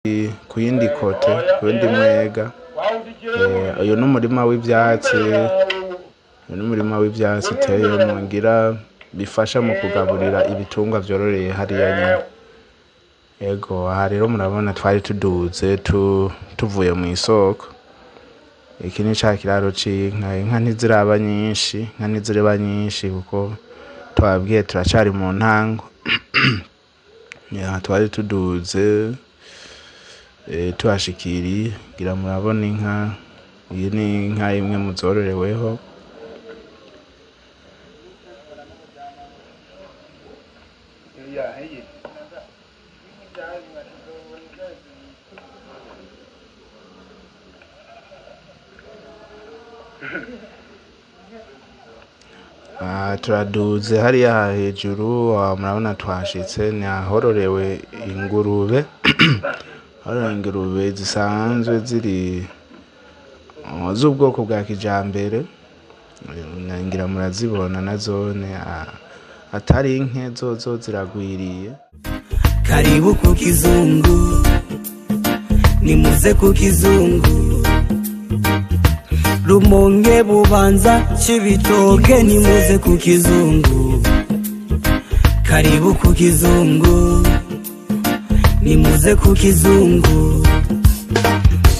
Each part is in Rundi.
ku yindi kote ku yindi mwega uyu n'umurima w'ivyatsi uteyemwo ngira bifasha mu kugaburira ibitungwa vyororeye hariya nyene. Ego aha rero murabona twari tuduze tuvuye mw'isoko. Iki ni ca kiraro c'inka. Inka ntiziraba nyinshi kuko twabwiye turacari mu ntango. Twari tuduze tuhashikiriye ngira murabona inka. Iyi ni inka imwe mu zororeweho. Turaduze hariya hejuru murabona twashitse ni ahororewe ingurube. Hariya ingurube zisanzwe ziri z'ubwoko bwa kijambere, ngira murazibona nazone atari nke zozo ziragwiriye. Karibu ku kizungu, nimuze ku kizungu. Rumonge Bubanza Cibitoke nimuze ku kizungu. Karibu ku kizungu, nimuze ku kizungu.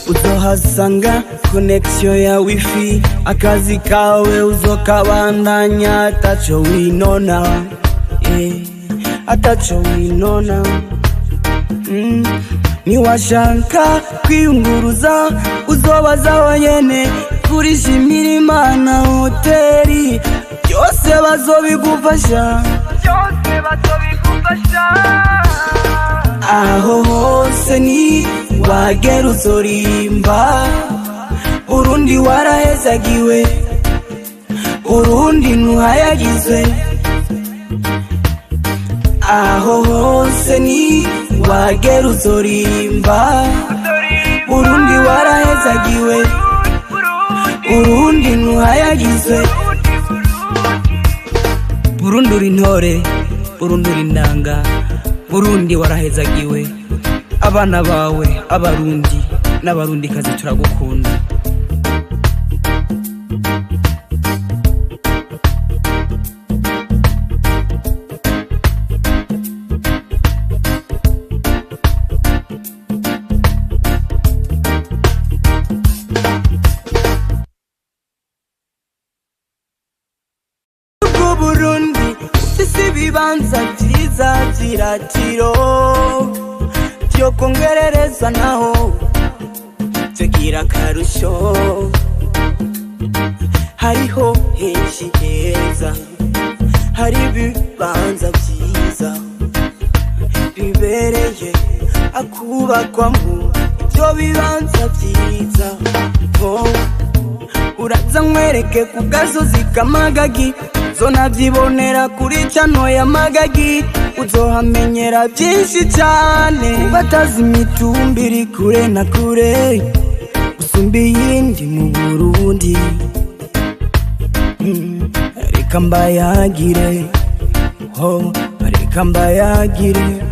Uzohasanga connection ya wifi, akazi kawe uzokabandanya ataco winona, ataco winona. Niwashaka kwiyunguruza uzobaza wanyene kurishimira Imana hoteli, byose bazobigufasha. Aho hose ni wagera uzorimba. Urundi warahezagiwe, urundi ntuhayagizwe. Aho hose ni wagera uzorimba. Urundi warahezagiwe, urundi ntuhayagizwe. Burundi uri intore, Burundi uri indanga, Burundi warahezagiwe. Abana bawe abarundi n'abarundikazi turagukunda. Burundi ufise ibibanza vyiza vy'iratiro vyo kongerereza naho tugira akarusho. Hariho henshi heza, hari ibibanza vyiza bibereye akubakwamo ivyo bibanza vyiza. Uraza nkwereke ku gasozi k'Amagagi, uzonavyibonera kuri cano ya Magagi. Uzohamenyera vyinshi cane, batazi imitumba iri kure na kure usumba iyindi mu Burundi. Reka mbayagire, reka mbayagire.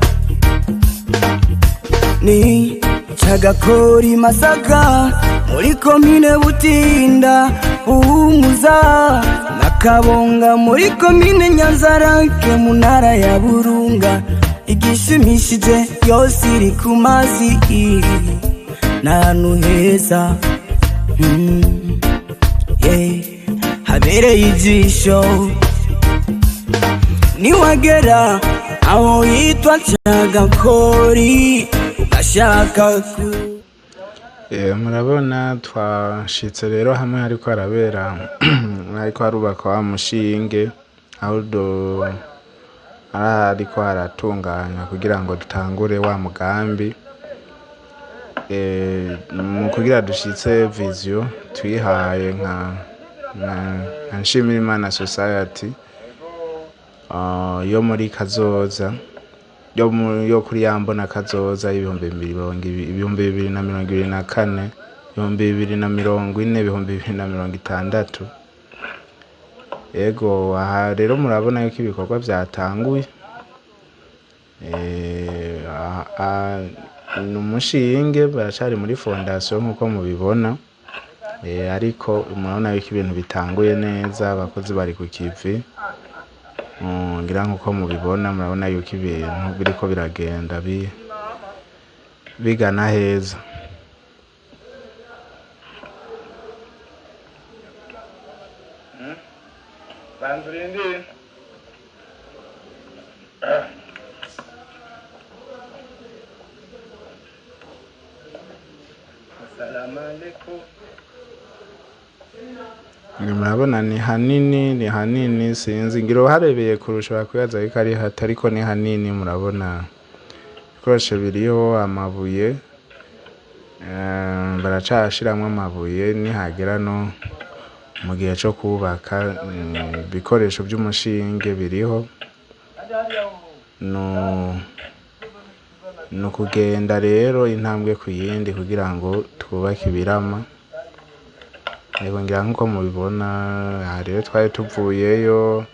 Ni Cagakori Masaka muri komine Butinda, Umuza na Kabonga muri komine Nyanzarake mu ntara ya Burunga. Igishimishije yose iri ku mazi n'ahantu heza, habereye ijisho. Niwagera aho yitwa Cagakori ugashaka murabona twashitse rero hamwe hariko harubakwa wa mushinge, aho ariko haratunganywa kugira ngo dutangure wa mugambi. Mu kugira dushitse vision twihaye nka Nshimira Imana Society yo muri kazoza, yo kuri Yambona kazoza 2024, 2040, 2060. Ego aha rero murabona yuko ibikorwa byatanguye. ni umushinge baracari muri fondasiyo nk'uko mubibona, ariko murabona yuko ibintu bitanguye neza, abakozi bari ku kivi, ngira nk'uko mubibona murabona yuko ibintu biriko biragenda bigana heza. Murabona ni hanini sinzi ngira uharebeye kurusha bakwibaza yuko ari hato, ariko ni hanini. Murabona ibikoresho biriho amabuye, baracashiramwo amabuye, nihagera no mu gihe co kubaka ibikoresho vy'umushinge biriho, ni ukugenda rero intambwe ku yindi kugira ngo twubake ibirama. Yego ngira nk'uko mubibona aha rero twari tuvuyeyo,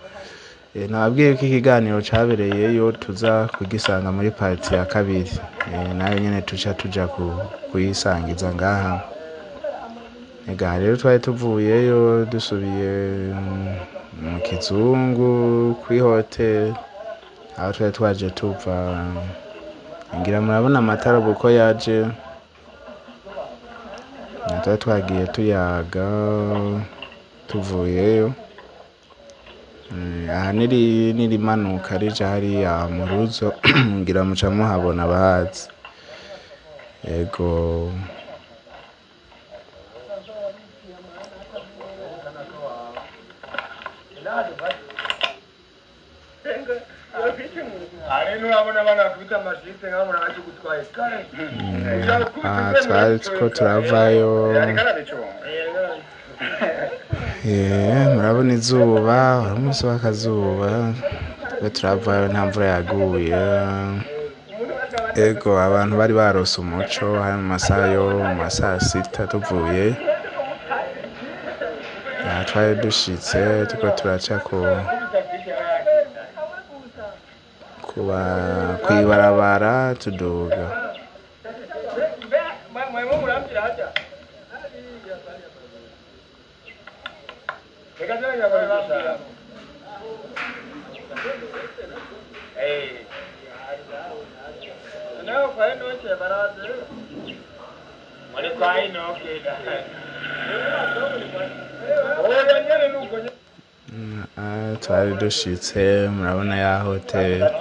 nababwiye ko ikiganiro cabereyeyo tuza kugisanga muri parti ya kabiri, nayo nyene tuja kuyisangiza ngaha. Ega rero twari tuvuyeyo dusubiye mu Kizungu kuri hotel aho twari twaje tuva, ngira murabona amatara uko yaje, twari twagiye tuyaga tuvuyeyo. Aha nirimanuka rija hariya mu Ruzo, ngira muca muhabona abahazi. Yego twari two turavayo, murabona izuba, umunsi w'akazuba, turavayo nta mvura yaguye. Ego abantu bari barose umuco hari mu masaha yo mu saa sita tuvuye, twari dushitse turiko turaca kw'ibarabara tuduga. Twari dushitse murabona ya hotel,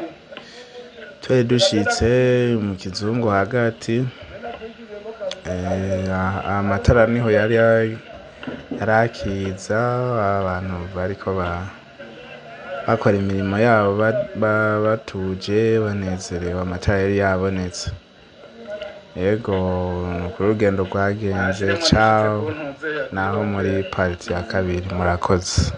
twari dushitse mu Kizungu hagati, amatara niho yari akiza, abantu bariko bakora imirimo yabo batuje banezerewe, amatara yari yabonetse. Yego kuri urugendo rwagenze, ciao, naho muri parti ya kabiri. Murakoze.